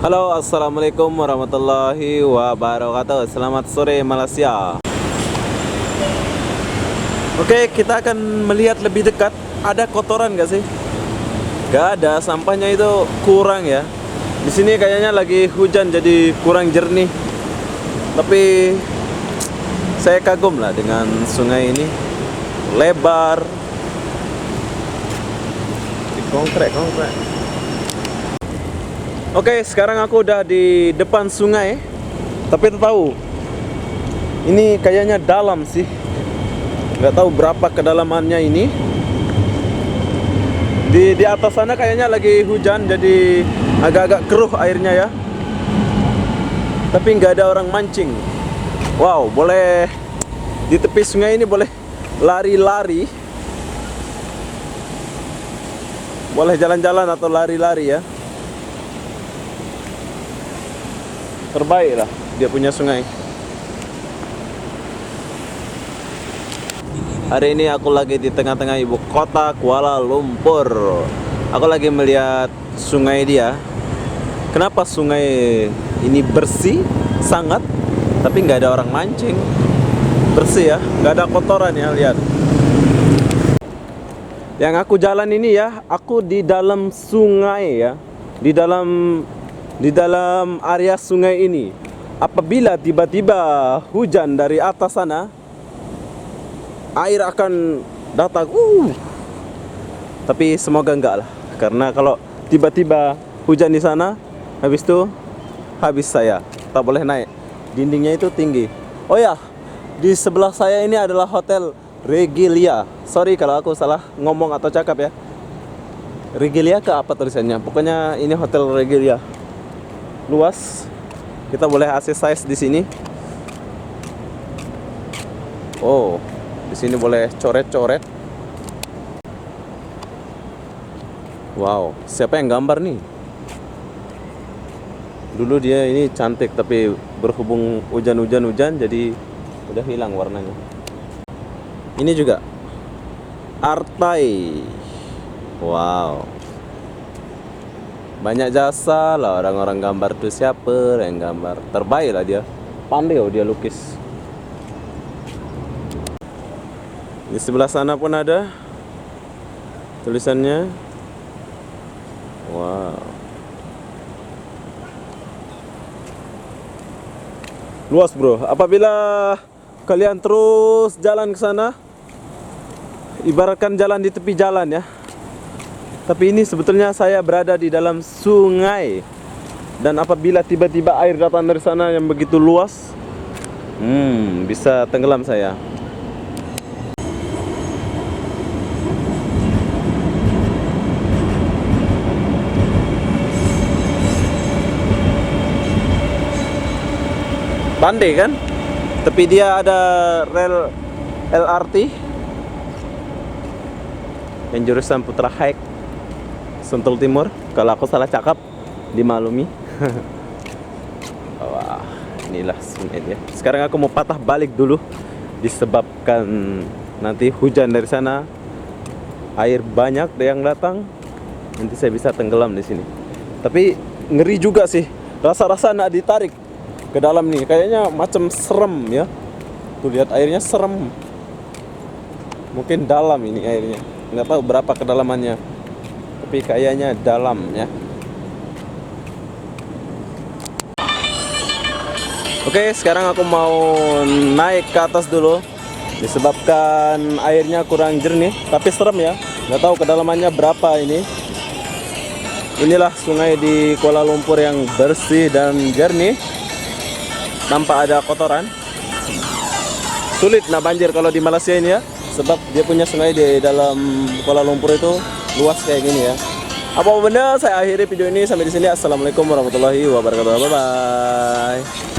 Halo, assalamualaikum warahmatullahi wabarakatuh. Selamat sore Malaysia. Oke, kita akan melihat lebih dekat. Ada kotoran gak sih? Gak ada, sampahnya itu kurang ya. Di sini kayaknya lagi hujan jadi kurang jernih. Tapi saya kagum lah dengan sungai ini. Lebar. Konkret. Oke, sekarang aku udah di depan sungai. Tapi tahu, ini kayaknya dalam sih. Nggak tahu berapa kedalamannya ini. Di atas sana kayaknya lagi hujan, jadi agak-agak keruh airnya ya. Tapi nggak ada orang mancing. Wow, boleh di tepi sungai ini boleh lari-lari. Boleh jalan-jalan atau lari-lari ya. Terbaik lah dia punya sungai. Hari ini aku lagi di tengah-tengah ibu kota Kuala Lumpur. Aku lagi melihat sungai dia. Kenapa sungai ini bersih sangat, tapi nggak ada orang mancing. Bersih ya, nggak ada kotoran ya, lihat. Yang aku jalan ini ya, aku di dalam sungai ya, di dalam area sungai ini. Apabila tiba-tiba hujan dari atas sana, air akan datang. Tapi semoga enggak lah, karena kalau tiba-tiba hujan di sana, habis itu habis saya. Tak boleh naik. Dindingnya itu tinggi. Oh ya, di sebelah saya ini adalah Hotel Regalia. Sorry kalau aku salah ngomong atau cakap ya. Regalia ke apa tulisannya? Pokoknya ini Hotel Regalia. Luas. Kita boleh exercise di sini. Oh, di sini boleh coret-coret. Wow, siapa yang gambar nih? Dulu dia ini cantik, tapi berhubung hujan jadi udah hilang warnanya. Ini juga Artai. Wow, banyak jasa lah orang-orang gambar tuh. Siapa yang gambar? Terbaik lah dia. Pandai dia lukis. Di sebelah sana pun ada tulisannya. Wow, luas bro. Apabila kalian terus jalan ke sana, ibaratkan jalan di tepi jalan ya. Tapi ini sebetulnya saya berada di dalam sungai. Dan apabila tiba-tiba air datang dari sana yang begitu luas, bisa tenggelam saya. Pandai kan? Tapi dia ada rel LRT yang jurusan Putra Haik, Sentul Timur. Kalau aku salah cakap, dimaklumi. Wah, inilah sungai dia. Sekarang aku mau patah balik dulu, disebabkan nanti hujan dari sana, air banyak yang datang, nanti saya bisa tenggelam di sini. Tapi ngeri juga sih, rasa-rasa nak ditarik ke dalam nih, kayaknya macam serem ya. Tuh lihat airnya serem. Mungkin dalam ini airnya, nggak tahu berapa kedalamannya, tapi kayaknya dalam ya. Oke, sekarang aku mau naik ke atas dulu, disebabkan airnya kurang jernih, tapi serem ya. Nggak tahu kedalamannya berapa ini. Inilah sungai di Kuala Lumpur yang bersih dan jernih, tanpa ada kotoran. Sulit nak banjir kalau di Malaysia ini ya, sebab dia punya sungai di dalam Kuala Lumpur itu luas kayak gini ya. Apa benda, saya akhiri video ini sampai di sini. Assalamualaikum warahmatullahi wabarakatuh. Bye bye.